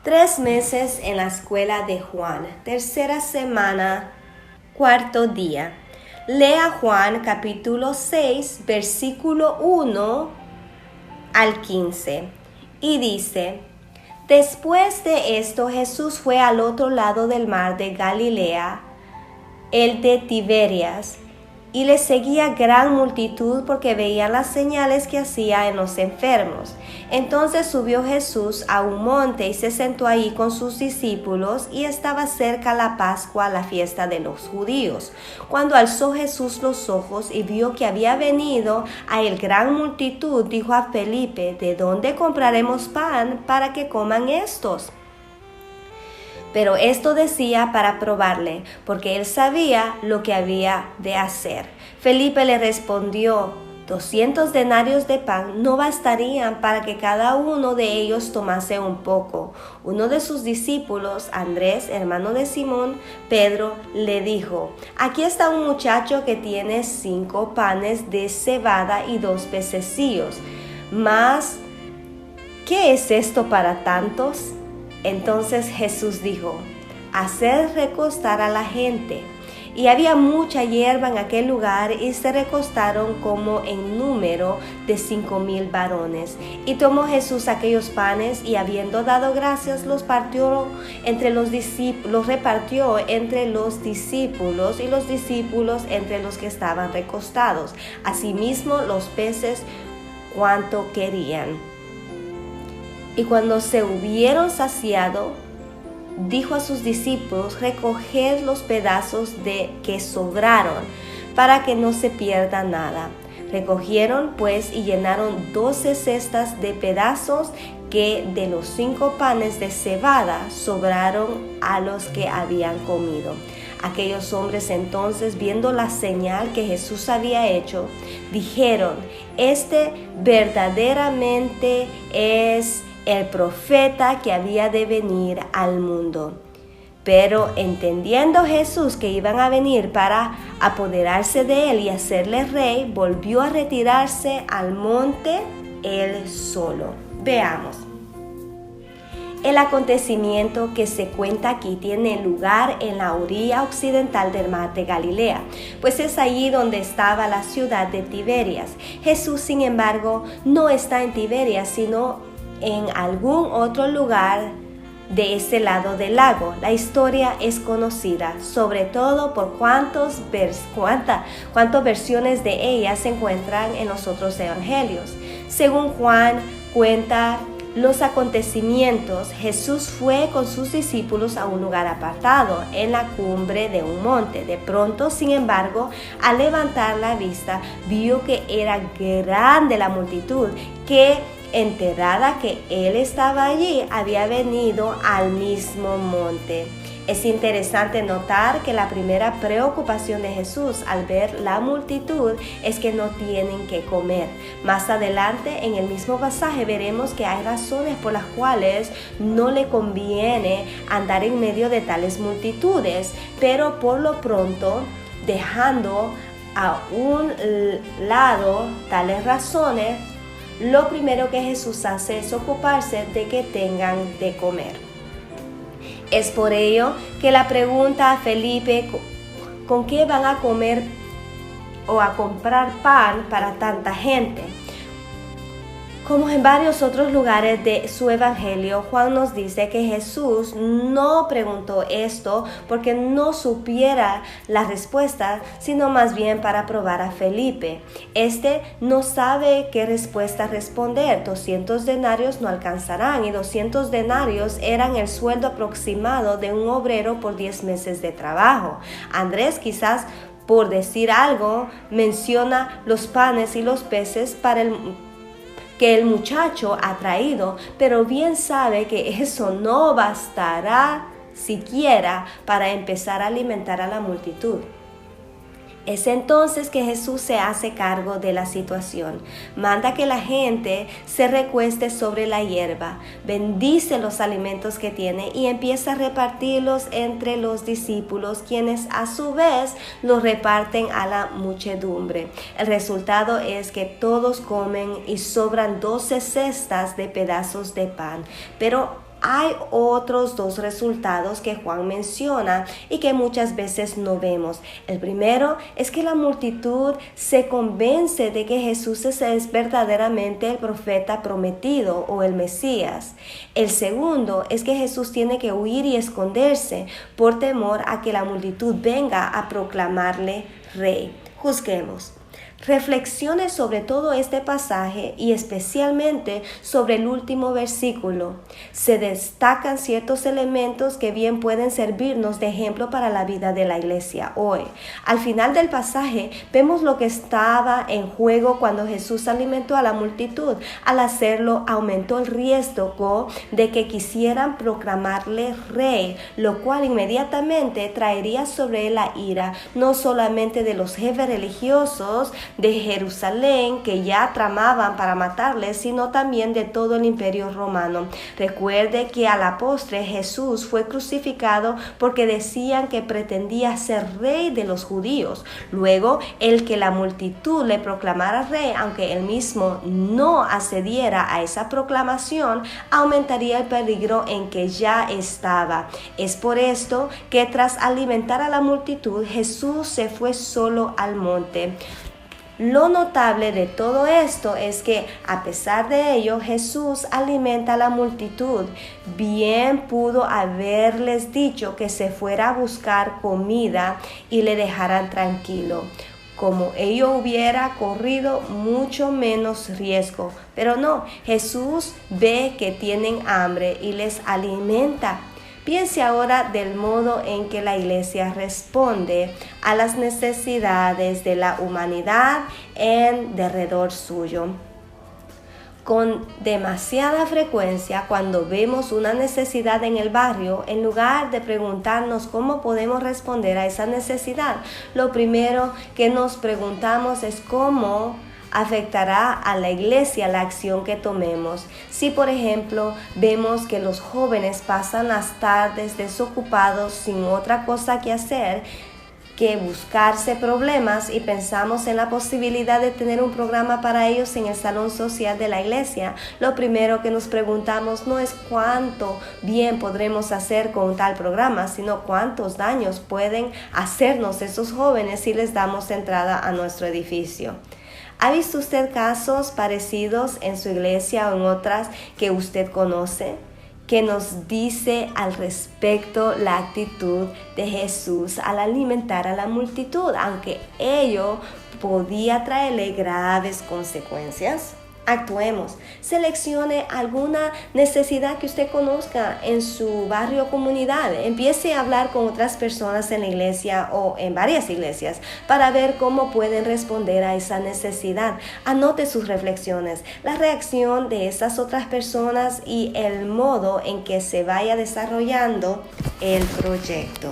3 meses en la escuela de Juan, tercera semana, cuarto día. Lea Juan capítulo 6, versículo 1 al 15. Y dice: Después de esto Jesús fue al otro lado del mar de Galilea, el de Tiberias, y le seguía gran multitud porque veían las señales que hacía en los enfermos. Entonces subió Jesús a un monte y se sentó ahí con sus discípulos, y estaba cerca la Pascua, la fiesta de los judíos. Cuando alzó Jesús los ojos y vio que había venido a él gran multitud, dijo a Felipe: ¿De dónde compraremos pan para que coman estos? Pero esto decía para probarle, porque él sabía lo que había de hacer. Felipe le respondió: 200 denarios de pan no bastarían para que cada uno de ellos tomase un poco. Uno de sus discípulos, Andrés, hermano de Simón Pedro, le dijo: Aquí está un muchacho que tiene 5 panes de cebada y 2 pececillos. Mas, ¿qué es esto para tantos? Entonces Jesús dijo: Haced recostar a la gente. Y había mucha hierba en aquel lugar, y se recostaron como en número de 5,000 varones. Y tomó Jesús aquellos panes, y habiendo dado gracias, los repartió entre los discípulos, y los discípulos entre los que estaban recostados. Asimismo los peces cuanto querían. Y cuando se hubieron saciado, dijo a sus discípulos: Recoged los pedazos que sobraron, para que no se pierda nada. Recogieron pues y llenaron 12 cestas de pedazos que de los 5 panes de cebada sobraron a los que habían comido. Aquellos hombres entonces, viendo la señal que Jesús había hecho, dijeron: Este verdaderamente es el profeta que había de venir al mundo. Pero entendiendo Jesús que iban a venir para apoderarse de él y hacerle rey, volvió a retirarse al monte él solo. Veamos. El acontecimiento que se cuenta aquí tiene lugar en la orilla occidental del mar de Galilea, pues es allí donde estaba la ciudad de Tiberias. Jesús, sin embargo, no está en Tiberias, sino en algún otro lugar de ese lado del lago. La historia es conocida, sobre todo por cuántas versiones de ella se encuentran en los otros evangelios. Según Juan cuenta los acontecimientos, Jesús fue con sus discípulos a un lugar apartado, en la cumbre de un monte. De pronto, sin embargo, al levantar la vista, vio que era grande la multitud, que enterada que él estaba allí, había venido al mismo monte. Es interesante notar que la primera preocupación de Jesús al ver la multitud es que no tienen que comer. Más adelante en el mismo pasaje veremos que hay razones por las cuales no le conviene andar en medio de tales multitudes, pero por lo pronto, dejando a un lado tales razones, lo primero que Jesús hace es ocuparse de que tengan de comer. Es por ello que la pregunta a Felipe: ¿con qué van a comer o a comprar pan para tanta gente? Como en varios otros lugares de su evangelio, Juan nos dice que Jesús no preguntó esto porque no supiera la respuesta, sino más bien para probar a Felipe. Este no sabe qué respuesta responder. 200 denarios no alcanzarán, y 200 denarios eran el sueldo aproximado de un obrero por 10 meses de trabajo. Andrés, quizás por decir algo, menciona los panes y los peces que el muchacho ha traído, pero bien sabe que eso no bastará siquiera para empezar a alimentar a la multitud. Es entonces que Jesús se hace cargo de la situación. Manda que la gente se recueste sobre la hierba, bendice los alimentos que tiene y empieza a repartirlos entre los discípulos, quienes a su vez los reparten a la muchedumbre. El resultado es que todos comen y sobran 12 cestas de pedazos de pan. Pero hay otros dos resultados que Juan menciona y que muchas veces no vemos. El primero es que la multitud se convence de que Jesús es verdaderamente el profeta prometido o el Mesías. El segundo es que Jesús tiene que huir y esconderse por temor a que la multitud venga a proclamarle rey. Juzguemos. Reflexione sobre todo este pasaje y especialmente sobre el último versículo. Se destacan ciertos elementos que bien pueden servirnos de ejemplo para la vida de la iglesia hoy. Al final del pasaje vemos lo que estaba en juego cuando Jesús alimentó a la multitud. Al hacerlo aumentó el riesgo de que quisieran proclamarle rey, lo cual inmediatamente traería sobre él la ira no solamente de los jefes religiosos de Jerusalén que ya tramaban para matarle, sino también de todo el imperio romano. Recuerde que a la postre Jesús fue crucificado porque decían que pretendía ser rey de los judíos. Luego, el que la multitud le proclamara rey, aunque él mismo no accediera a esa proclamación, aumentaría el peligro en que ya estaba. Es por esto que tras alimentar a la multitud, Jesús se fue solo al monte. Lo notable de todo esto es que a pesar de ello, Jesús alimenta a la multitud. Bien pudo haberles dicho que se fuera a buscar comida y le dejaran tranquilo, como ello hubiera corrido mucho menos riesgo. Pero no, Jesús ve que tienen hambre y les alimenta. Piense ahora del modo en que la iglesia responde a las necesidades de la humanidad en derredor suyo. Con demasiada frecuencia, cuando vemos una necesidad en el barrio, en lugar de preguntarnos cómo podemos responder a esa necesidad, lo primero que nos preguntamos es cómo afectará a la iglesia la acción que tomemos. Si, por ejemplo, vemos que los jóvenes pasan las tardes desocupados sin otra cosa que hacer que buscarse problemas y pensamos en la posibilidad de tener un programa para ellos en el salón social de la iglesia, lo primero que nos preguntamos no es cuánto bien podremos hacer con tal programa, sino cuántos daños pueden hacernos esos jóvenes si les damos entrada a nuestro edificio. ¿Ha visto usted casos parecidos en su iglesia o en otras que usted conoce? Que nos dice al respecto la actitud de Jesús al alimentar a la multitud, aunque ello podía traerle graves consecuencias. Actuemos, seleccione alguna necesidad que usted conozca en su barrio o comunidad. Empiece a hablar con otras personas en la iglesia o en varias iglesias para ver cómo pueden responder a esa necesidad. Anote sus reflexiones, la reacción de esas otras personas y el modo en que se vaya desarrollando el proyecto.